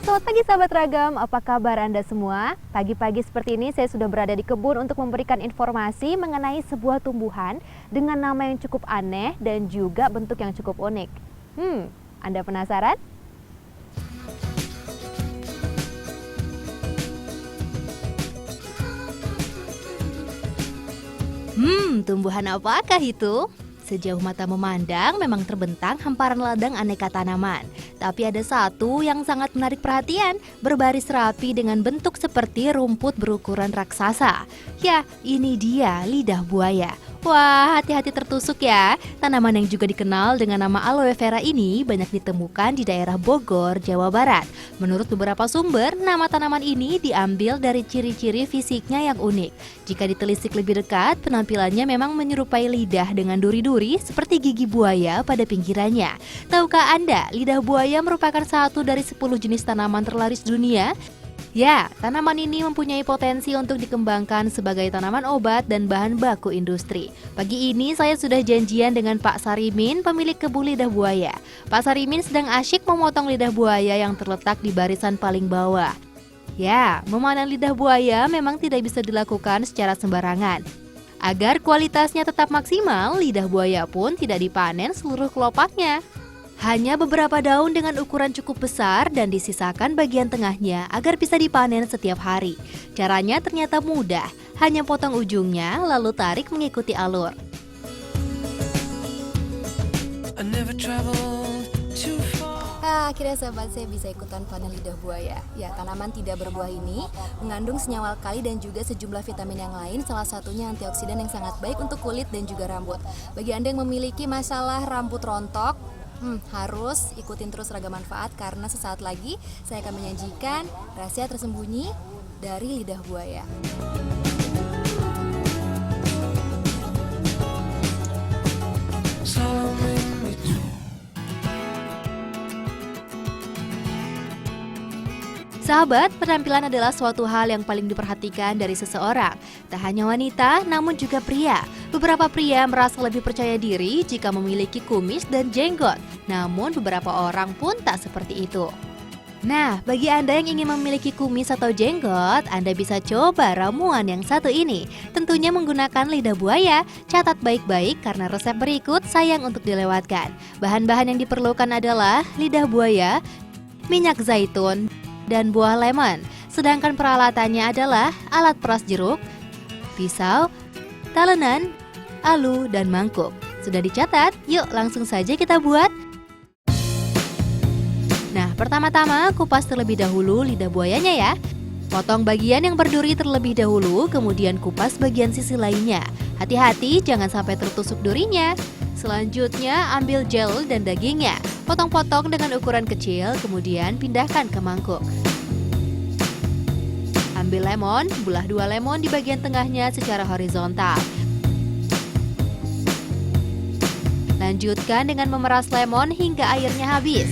Selamat pagi sahabat Ragam, apa kabar Anda semua? Pagi-pagi seperti ini saya sudah berada di kebun untuk memberikan informasi mengenai sebuah tumbuhan dengan nama yang cukup aneh dan juga bentuk yang cukup unik. Anda penasaran? Tumbuhan apakah itu? Sejauh mata memandang memang terbentang hamparan ladang aneka tanaman. Tapi ada satu yang sangat menarik perhatian, berbaris rapi dengan bentuk seperti rumput berukuran raksasa. Ya, ini dia lidah buaya. Wah, hati-hati tertusuk ya. Tanaman yang juga dikenal dengan nama aloe vera ini banyak ditemukan di daerah Bogor, Jawa Barat. Menurut beberapa sumber, nama tanaman ini diambil dari ciri-ciri fisiknya yang unik. Jika ditelisik lebih dekat, penampilannya memang menyerupai lidah dengan duri-duri seperti gigi buaya pada pinggirannya. Tahukah Anda, lidah buaya merupakan satu dari 10 jenis tanaman terlaris dunia? Ya, tanaman ini mempunyai potensi untuk dikembangkan sebagai tanaman obat dan bahan baku industri. Pagi ini saya sudah janjian dengan Pak Sarimin, pemilik kebun lidah buaya. Pak Sarimin sedang asyik memotong lidah buaya yang terletak di barisan paling bawah. Ya, memanen lidah buaya memang tidak bisa dilakukan secara sembarangan. Agar kualitasnya tetap maksimal, lidah buaya pun tidak dipanen seluruh kelopaknya. Hanya beberapa daun dengan ukuran cukup besar dan disisakan bagian tengahnya agar bisa dipanen setiap hari. Caranya ternyata mudah, hanya potong ujungnya lalu tarik mengikuti alur. Akhirnya sahabat saya bisa ikutan panen lidah buaya. Ya, tanaman tidak berbuah ini mengandung senyawa alkali dan juga sejumlah vitamin yang lain, salah satunya antioksidan yang sangat baik untuk kulit dan juga rambut. Bagi Anda yang memiliki masalah rambut rontok, harus ikutin terus Ragam Manfaat karena sesaat lagi saya akan menyajikan rahasia tersembunyi dari lidah buaya. Sahabat, penampilan adalah suatu hal yang paling diperhatikan dari seseorang. Tak hanya wanita, namun juga pria. Beberapa pria merasa lebih percaya diri jika memiliki kumis dan jenggot. Namun beberapa orang pun tak seperti itu. Nah, bagi Anda yang ingin memiliki kumis atau jenggot, Anda bisa coba ramuan yang satu ini. Tentunya menggunakan lidah buaya. Catat baik-baik karena resep berikut sayang untuk dilewatkan. Bahan-bahan yang diperlukan adalah lidah buaya, minyak zaitun, dan buah lemon. Sedangkan peralatannya adalah alat peras jeruk, pisau, talenan, alu, dan mangkuk. Sudah dicatat? Yuk langsung saja kita buat. Nah, pertama-tama kupas terlebih dahulu lidah buayanya ya. Potong bagian yang berduri terlebih dahulu, kemudian kupas bagian sisi lainnya. Hati-hati jangan sampai tertusuk durinya. Selanjutnya ambil gel dan dagingnya. Potong-potong dengan ukuran kecil, kemudian pindahkan ke mangkuk. Ambil lemon, belah 2 lemon di bagian tengahnya secara horizontal. Lanjutkan dengan memeras lemon hingga airnya habis.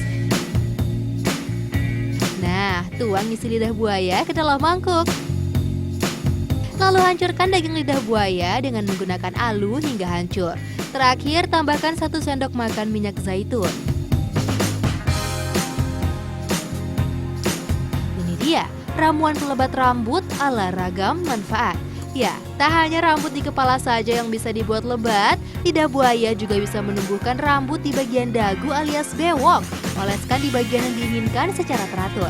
Nah, tuang isi lidah buaya ke dalam mangkuk. Lalu hancurkan daging lidah buaya dengan menggunakan alu hingga hancur. Terakhir, tambahkan 1 sendok makan minyak zaitun. Ini dia, ramuan pelebat rambut ala Ragam Manfaat. Ya, tak hanya rambut di kepala saja yang bisa dibuat lebat, lidah buaya juga bisa menumbuhkan rambut di bagian dagu alias bewok. Oleskan di bagian yang diinginkan secara teratur.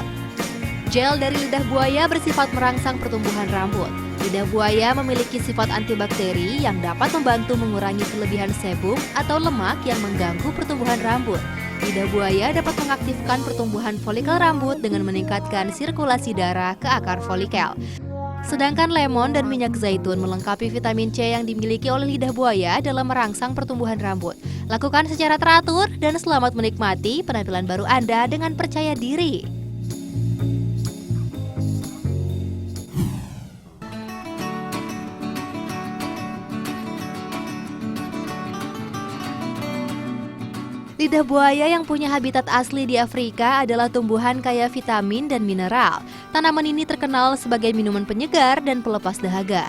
Gel dari lidah buaya bersifat merangsang pertumbuhan rambut. Lidah buaya memiliki sifat antibakteri yang dapat membantu mengurangi kelebihan sebum atau lemak yang mengganggu pertumbuhan rambut. Lidah buaya dapat mengaktifkan pertumbuhan folikel rambut dengan meningkatkan sirkulasi darah ke akar folikel. Sedangkan lemon dan minyak zaitun melengkapi vitamin C yang dimiliki oleh lidah buaya dalam merangsang pertumbuhan rambut. Lakukan secara teratur dan selamat menikmati penampilan baru Anda dengan percaya diri. Lidah buaya yang punya habitat asli di Afrika adalah tumbuhan kaya vitamin dan mineral. Tanaman ini terkenal sebagai minuman penyegar dan pelepas dahaga.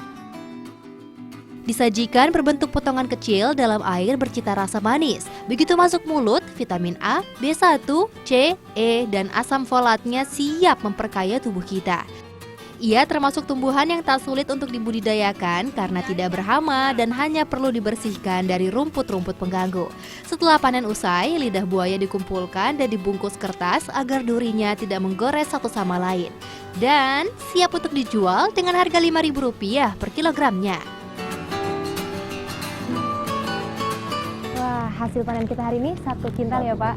Disajikan berbentuk potongan kecil dalam air bercita rasa manis. Begitu masuk mulut, vitamin A, B1, C, E, dan asam folatnya siap memperkaya tubuh kita. Ia termasuk tumbuhan yang tak sulit untuk dibudidayakan karena tidak berhama dan hanya perlu dibersihkan dari rumput-rumput pengganggu. Setelah panen usai, lidah buaya dikumpulkan dan dibungkus kertas agar durinya tidak menggores satu sama lain. Dan siap untuk dijual dengan harga Rp5.000 per kilogramnya. Wah, hasil panen kita hari ini 1 kintal ya Pak.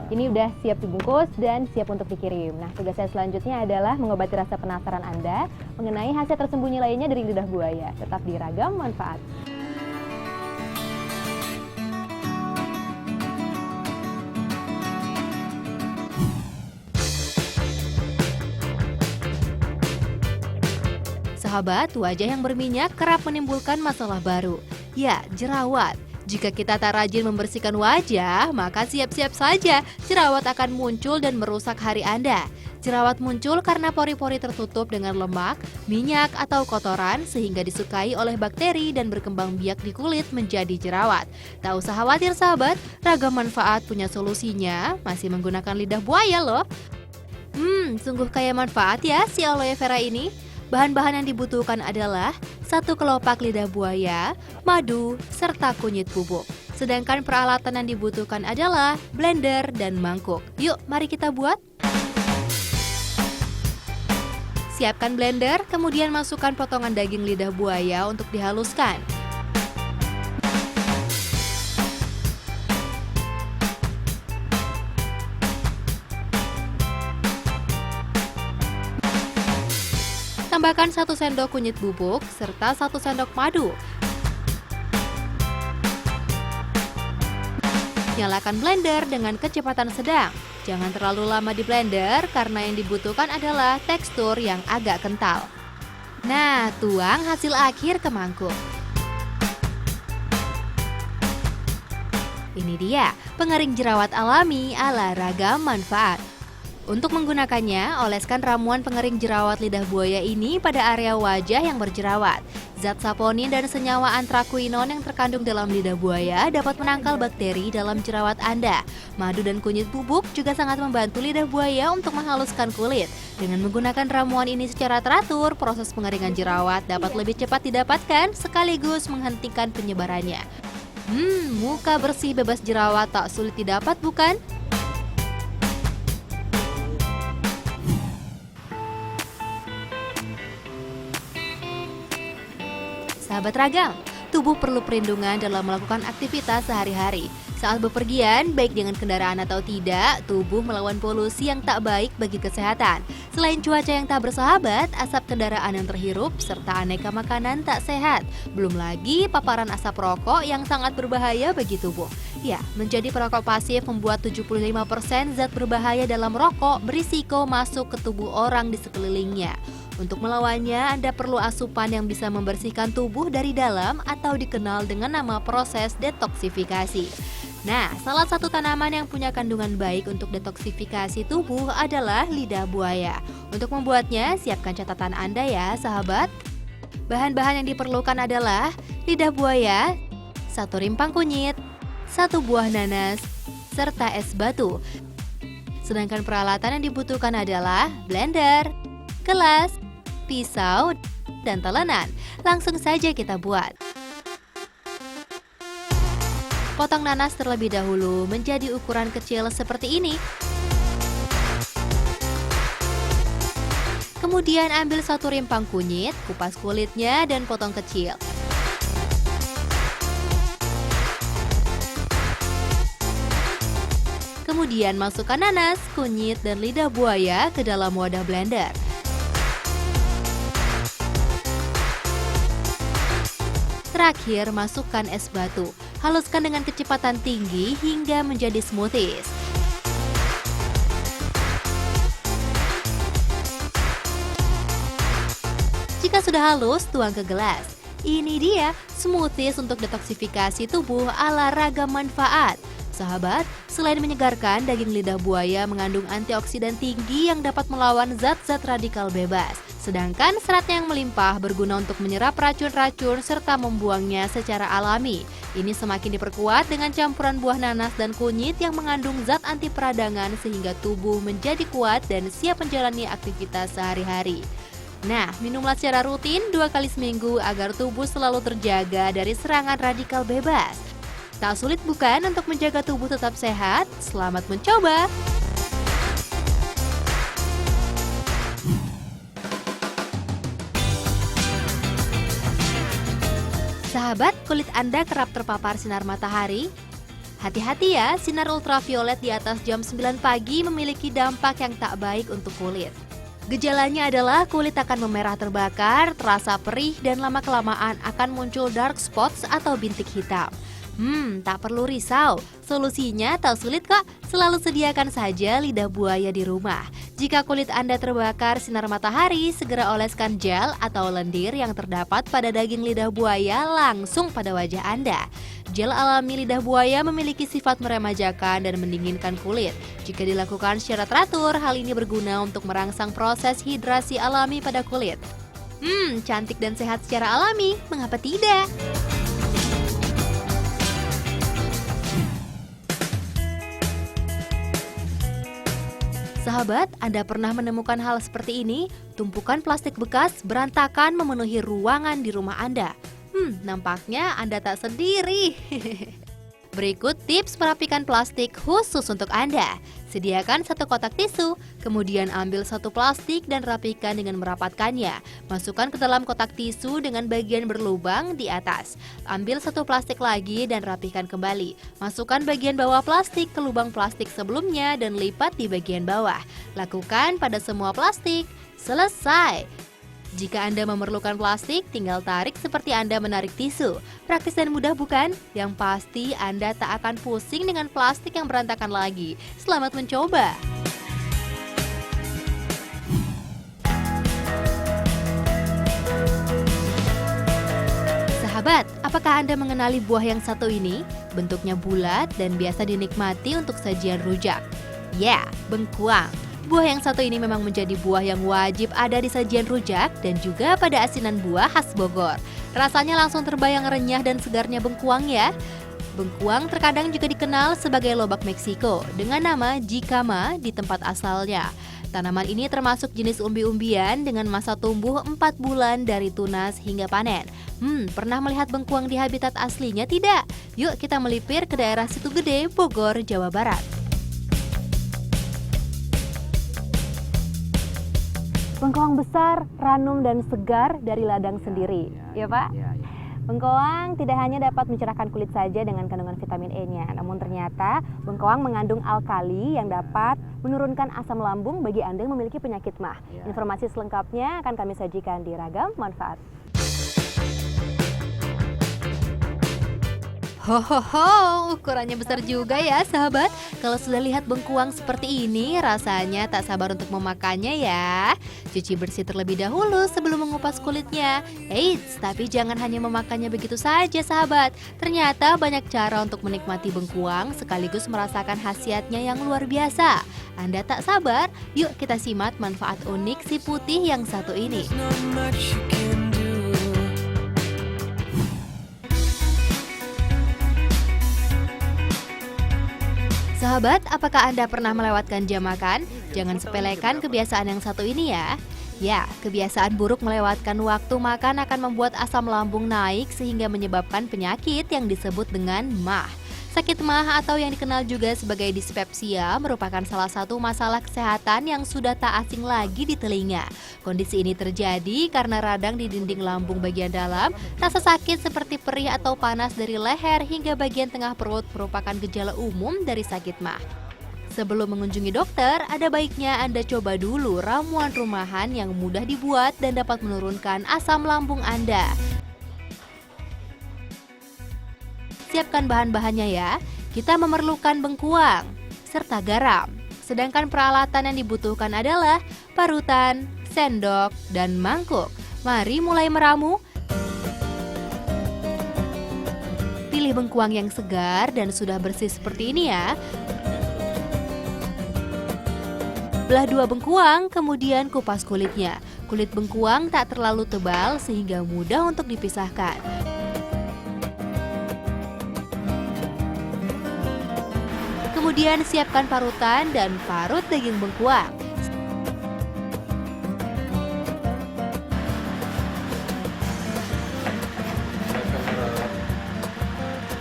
Ini udah siap dibungkus dan siap untuk dikirim. Nah, tugas saya selanjutnya adalah mengobati rasa penasaran Anda mengenai hasil tersembunyi lainnya dari lidah buaya. Tetap di Ragam Manfaat. Sahabat, wajah yang berminyak kerap menimbulkan masalah baru. Ya, jerawat. Jika kita tak rajin membersihkan wajah, maka siap-siap saja jerawat akan muncul dan merusak hari Anda. Jerawat muncul karena pori-pori tertutup dengan lemak, minyak, atau kotoran sehingga disukai oleh bakteri dan berkembang biak di kulit menjadi jerawat. Tak usah khawatir sahabat, Ragam Manfaat punya solusinya, masih menggunakan lidah buaya loh. Sungguh kaya manfaat ya si aloe vera ini. Bahan-bahan yang dibutuhkan adalah 1 kelopak lidah buaya, madu, serta kunyit bubuk. Sedangkan peralatan yang dibutuhkan adalah blender dan mangkuk. Yuk, mari kita buat. Siapkan blender, kemudian masukkan potongan daging lidah buaya untuk dihaluskan. Tambahkan 1 sendok kunyit bubuk serta 1 sendok madu. Nyalakan blender dengan kecepatan sedang. Jangan terlalu lama di blender karena yang dibutuhkan adalah tekstur yang agak kental. Nah, tuang hasil akhir ke mangkuk. Ini dia, pengering jerawat alami ala Ragam Manfaat. Untuk menggunakannya, oleskan ramuan pengering jerawat lidah buaya ini pada area wajah yang berjerawat. Zat saponin dan senyawa antraquinone yang terkandung dalam lidah buaya dapat menangkal bakteri dalam jerawat Anda. Madu dan kunyit bubuk juga sangat membantu lidah buaya untuk menghaluskan kulit. Dengan menggunakan ramuan ini secara teratur, proses pengeringan jerawat dapat lebih cepat didapatkan sekaligus menghentikan penyebarannya. Muka bersih bebas jerawat tak sulit didapat bukan? Sahabat Ragam, tubuh perlu perlindungan dalam melakukan aktivitas sehari-hari. Saat bepergian, baik dengan kendaraan atau tidak, tubuh melawan polusi yang tak baik bagi kesehatan. Selain cuaca yang tak bersahabat, asap kendaraan yang terhirup, serta aneka makanan tak sehat. Belum lagi paparan asap rokok yang sangat berbahaya bagi tubuh. Ya, menjadi perokok pasif membuat 75% zat berbahaya dalam rokok berisiko masuk ke tubuh orang di sekelilingnya. Untuk melawannya, Anda perlu asupan yang bisa membersihkan tubuh dari dalam atau dikenal dengan nama proses detoksifikasi. Nah, salah satu tanaman yang punya kandungan baik untuk detoksifikasi tubuh adalah lidah buaya. Untuk membuatnya, siapkan catatan Anda ya, sahabat. Bahan-bahan yang diperlukan adalah lidah buaya, 1 rimpang kunyit, 1 buah nanas, serta es batu. Sedangkan peralatan yang dibutuhkan adalah blender, gelas, pisau, dan telenan. Langsung saja kita buat. Potong nanas terlebih dahulu menjadi ukuran kecil seperti ini. Kemudian ambil 1 rimpang kunyit, kupas kulitnya dan potong kecil. Kemudian masukkan nanas, kunyit, dan lidah buaya ke dalam wadah blender. Terakhir, masukkan es batu. Haluskan dengan kecepatan tinggi hingga menjadi smoothies. Jika sudah halus, tuang ke gelas. Ini dia smoothies untuk detoksifikasi tubuh ala Ragam Manfaat. Sahabat, selain menyegarkan, daging lidah buaya mengandung antioksidan tinggi yang dapat melawan zat-zat radikal bebas. Sedangkan seratnya yang melimpah berguna untuk menyerap racun-racun serta membuangnya secara alami. Ini semakin diperkuat dengan campuran buah nanas dan kunyit yang mengandung zat anti peradangan sehingga tubuh menjadi kuat dan siap menjalani aktivitas sehari-hari. Nah, minumlah secara rutin 2 kali seminggu agar tubuh selalu terjaga dari serangan radikal bebas. Tak sulit bukan untuk menjaga tubuh tetap sehat? Selamat mencoba! Sahabat, kulit Anda kerap terpapar sinar matahari? Hati-hati ya, sinar ultraviolet di atas jam 9 pagi memiliki dampak yang tak baik untuk kulit. Gejalanya adalah kulit akan memerah terbakar, terasa perih, dan lama-kelamaan akan muncul dark spots atau bintik hitam. Tak perlu risau, solusinya tak sulit kok, selalu sediakan saja lidah buaya di rumah. Jika kulit Anda terbakar sinar matahari, segera oleskan gel atau lendir yang terdapat pada daging lidah buaya langsung pada wajah Anda. Gel alami lidah buaya memiliki sifat meremajakan dan mendinginkan kulit. Jika dilakukan secara teratur, hal ini berguna untuk merangsang proses hidrasi alami pada kulit. Cantik dan sehat secara alami, mengapa tidak? Sahabat, Anda pernah menemukan hal seperti ini? Tumpukan plastik bekas berantakan memenuhi ruangan di rumah Anda. Nampaknya Anda tak sendiri. Berikut tips merapikan plastik khusus untuk Anda. Sediakan 1 kotak tisu, kemudian ambil 1 plastik dan rapikan dengan merapatkannya. Masukkan ke dalam kotak tisu dengan bagian berlubang di atas. Ambil 1 plastik lagi dan rapikan kembali. Masukkan bagian bawah plastik ke lubang plastik sebelumnya dan lipat di bagian bawah. Lakukan pada semua plastik. Selesai! Jika Anda memerlukan plastik, tinggal tarik seperti Anda menarik tisu. Praktis dan mudah bukan? Yang pasti Anda tak akan pusing dengan plastik yang berantakan lagi. Selamat mencoba! Sahabat, apakah Anda mengenali buah yang satu ini? Bentuknya bulat dan biasa dinikmati untuk sajian rujak. Ya, bengkuang. Buah yang satu ini memang menjadi buah yang wajib ada di sajian rujak dan juga pada asinan buah khas Bogor. Rasanya langsung terbayang renyah dan segarnya bengkuang ya. Bengkuang terkadang juga dikenal sebagai lobak Meksiko dengan nama jicama di tempat asalnya. Tanaman ini termasuk jenis umbi-umbian dengan masa tumbuh 4 bulan dari tunas hingga panen. Pernah melihat bengkuang di habitat aslinya tidak? Yuk kita melipir ke daerah Situ Gede, Bogor, Jawa Barat. Bengkoang besar, ranum dan segar dari ladang sendiri, ya Pak? Bengkoang tidak hanya dapat mencerahkan kulit saja dengan kandungan vitamin E-nya, namun ternyata bengkoang mengandung alkali yang dapat menurunkan asam lambung bagi Anda yang memiliki penyakit MAH. Informasi selengkapnya akan kami sajikan di Ragam Manfaat. Ukurannya besar juga ya sahabat. Kalau sudah lihat bengkuang seperti ini, rasanya tak sabar untuk memakannya ya. Cuci bersih terlebih dahulu sebelum mengupas kulitnya. Eits, tapi jangan hanya memakannya begitu saja sahabat. Ternyata banyak cara untuk menikmati bengkuang sekaligus merasakan khasiatnya yang luar biasa. Anda tak sabar? Yuk kita simak manfaat unik si putih yang satu ini. Sahabat, apakah Anda pernah melewatkan jam makan? Jangan sepelekan kebiasaan yang satu ini ya. Ya, kebiasaan buruk melewatkan waktu makan akan membuat asam lambung naik sehingga menyebabkan penyakit yang disebut dengan MAH. Sakit MAH atau yang dikenal juga sebagai dispepsia merupakan salah satu masalah kesehatan yang sudah tak asing lagi di telinga. Kondisi ini terjadi karena radang di dinding lambung bagian dalam, rasa sakit seperti perih atau panas dari leher hingga bagian tengah perut merupakan gejala umum dari sakit MAH. Sebelum mengunjungi dokter, ada baiknya Anda coba dulu ramuan rumahan yang mudah dibuat dan dapat menurunkan asam lambung Anda. Siapkan bahan-bahannya ya. Kita memerlukan bengkuang serta garam. Sedangkan peralatan yang dibutuhkan adalah parutan, sendok, dan mangkuk. Mari mulai meramu. Pilih bengkuang yang segar dan sudah bersih seperti ini ya. Belah 2 bengkuang, kemudian kupas kulitnya. Kulit bengkuang tak terlalu tebal sehingga mudah untuk dipisahkan. Kemudian siapkan parutan dan parut daging bengkuang.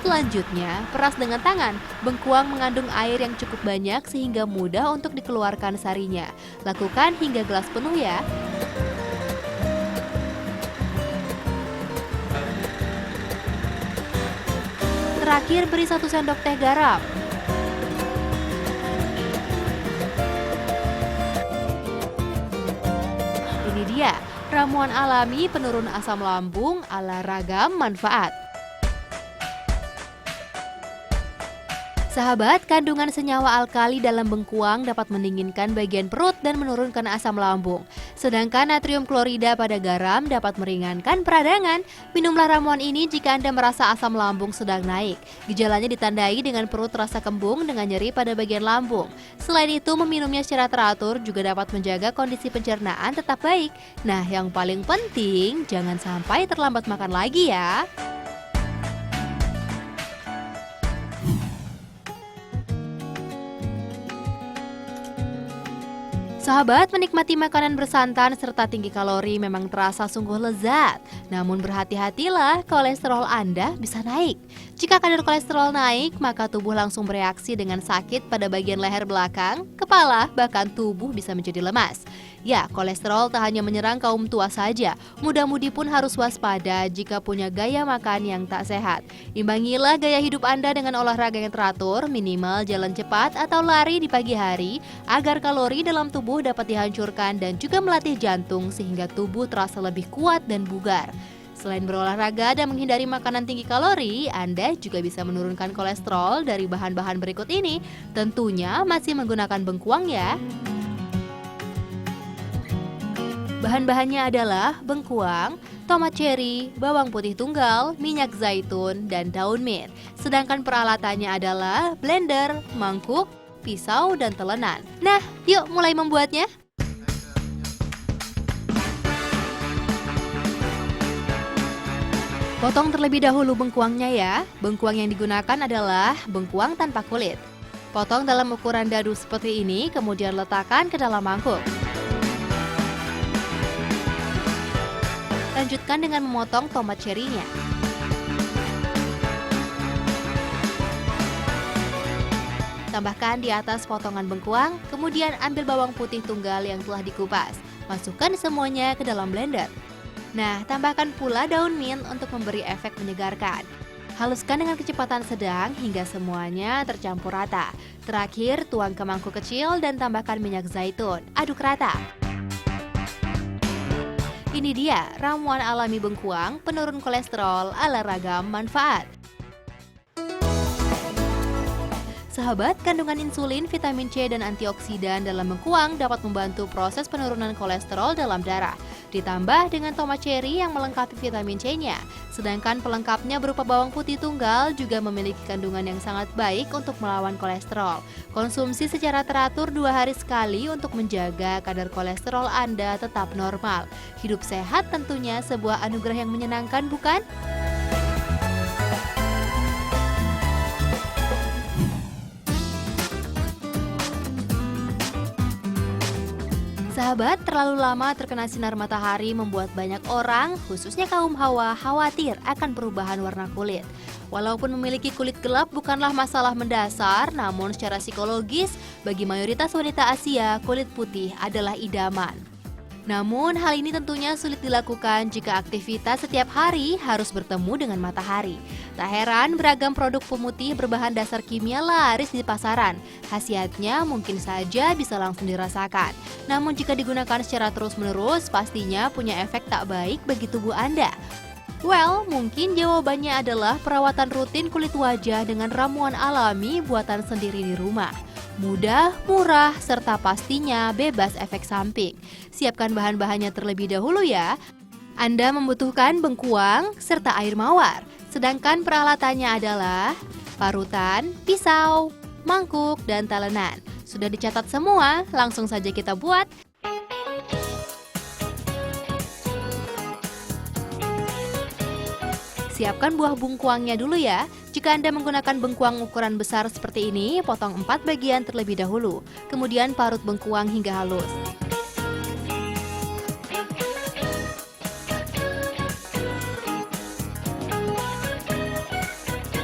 Selanjutnya, peras dengan tangan. Bengkuang mengandung air yang cukup banyak sehingga mudah untuk dikeluarkan sarinya. Lakukan hingga gelas penuh ya. Terakhir, beri 1 sendok teh garam. Ini dia, ramuan alami penurun asam lambung ala Ragam Manfaat. Sahabat, kandungan senyawa alkali dalam bengkuang dapat mendinginkan bagian perut dan menurunkan asam lambung. Sedangkan natrium klorida pada garam dapat meringankan peradangan. Minumlah ramuan ini jika Anda merasa asam lambung sedang naik. Gejalanya ditandai dengan perut terasa kembung dengan nyeri pada bagian lambung. Selain itu, meminumnya secara teratur juga dapat menjaga kondisi pencernaan tetap baik. Nah, yang paling penting, jangan sampai terlambat makan lagi ya. Sahabat, menikmati makanan bersantan serta tinggi kalori memang terasa sungguh lezat. Namun berhati-hatilah, kolesterol Anda bisa naik. Jika kadar kolesterol naik, maka tubuh langsung bereaksi dengan sakit pada bagian leher belakang, kepala, bahkan tubuh bisa menjadi lemas. Ya, kolesterol tak hanya menyerang kaum tua saja, muda-mudi pun harus waspada jika punya gaya makan yang tak sehat. Imbangilah gaya hidup Anda dengan olahraga yang teratur, minimal jalan cepat atau lari di pagi hari, agar kalori dalam tubuh dapat dihancurkan dan juga melatih jantung sehingga tubuh terasa lebih kuat dan bugar. Selain berolahraga dan menghindari makanan tinggi kalori, Anda juga bisa menurunkan kolesterol dari bahan-bahan berikut ini. Tentunya masih menggunakan bengkuang ya. Bahan-bahannya adalah bengkuang, tomat cherry, bawang putih tunggal, minyak zaitun, dan daun mint. Sedangkan peralatannya adalah blender, mangkuk, pisau, dan telenan. Nah, yuk mulai membuatnya. Potong terlebih dahulu bengkuangnya ya. Bengkuang yang digunakan adalah bengkuang tanpa kulit. Potong dalam ukuran dadu seperti ini, kemudian letakkan ke dalam mangkuk. Lanjutkan dengan memotong tomat cherry-nya. Tambahkan di atas potongan bengkuang, kemudian ambil bawang putih tunggal yang telah dikupas. Masukkan semuanya ke dalam blender. Nah, tambahkan pula daun mint untuk memberi efek menyegarkan. Haluskan dengan kecepatan sedang hingga semuanya tercampur rata. Terakhir, tuang ke mangkuk kecil dan tambahkan minyak zaitun. Aduk rata. Ini dia, ramuan alami bengkuang penurun kolesterol ala Ragam Manfaat. Sahabat, kandungan insulin, vitamin C, dan antioksidan dalam bengkuang dapat membantu proses penurunan kolesterol dalam darah. Ditambah dengan tomat cherry yang melengkapi vitamin C-nya. Sedangkan pelengkapnya berupa bawang putih tunggal juga memiliki kandungan yang sangat baik untuk melawan kolesterol. Konsumsi secara teratur 2 hari sekali untuk menjaga kadar kolesterol Anda tetap normal. Hidup sehat tentunya sebuah anugerah yang menyenangkan, bukan? Sahabat, terlalu lama terkena sinar matahari membuat banyak orang, khususnya kaum hawa, khawatir akan perubahan warna kulit. Walaupun memiliki kulit gelap bukanlah masalah mendasar, namun secara psikologis, bagi mayoritas wanita Asia, kulit putih adalah idaman. Namun, hal ini tentunya sulit dilakukan jika aktivitas setiap hari harus bertemu dengan matahari. Tak heran beragam produk pemutih berbahan dasar kimia laris di pasaran. Khasiatnya mungkin saja bisa langsung dirasakan. Namun jika digunakan secara terus-menerus, pastinya punya efek tak baik bagi tubuh Anda. Well, mungkin jawabannya adalah perawatan rutin kulit wajah dengan ramuan alami buatan sendiri di rumah. Mudah, murah, serta pastinya bebas efek samping. Siapkan bahan-bahannya terlebih dahulu ya. Anda membutuhkan bengkuang serta air mawar. Sedangkan peralatannya adalah parutan, pisau, mangkuk, dan talenan. Sudah dicatat semua, langsung saja kita buat. Siapkan buah bengkuangnya dulu ya. Jika Anda menggunakan bengkuang ukuran besar seperti ini, potong 4 bagian terlebih dahulu. Kemudian parut bengkuang hingga halus.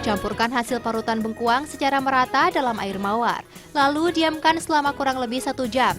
Campurkan hasil parutan bengkuang secara merata dalam air mawar. Lalu diamkan selama kurang lebih 1 jam.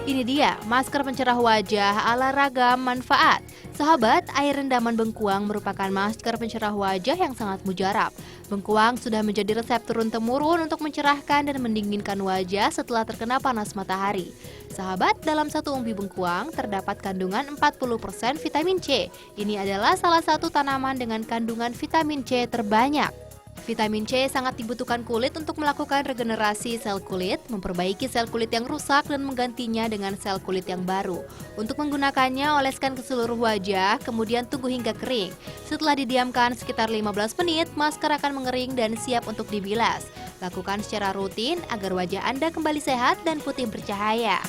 Ini dia masker pencerah wajah ala ragam manfaat. Sahabat, air rendaman bengkuang merupakan masker pencerah wajah yang sangat mujarab. Bengkuang sudah menjadi resep turun-temurun untuk mencerahkan dan mendinginkan wajah setelah terkena panas matahari. Sahabat, dalam satu umbi bengkuang terdapat kandungan 40% vitamin C. Ini adalah salah satu tanaman dengan kandungan vitamin C terbanyak. Vitamin C sangat dibutuhkan kulit untuk melakukan regenerasi sel kulit, memperbaiki sel kulit yang rusak dan menggantinya dengan sel kulit yang baru. Untuk menggunakannya, oleskan ke seluruh wajah, kemudian tunggu hingga kering. Setelah didiamkan sekitar 15 menit, masker akan mengering dan siap untuk dibilas. Lakukan secara rutin agar wajah Anda kembali sehat dan putih bercahaya.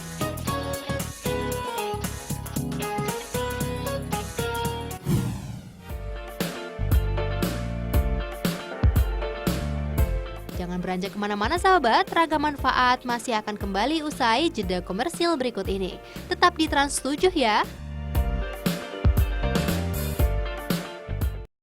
Jangan beranjak kemana-mana sahabat, ragam manfaat masih akan kembali usai jeda komersil berikut ini. Tetap di Trans 7 ya.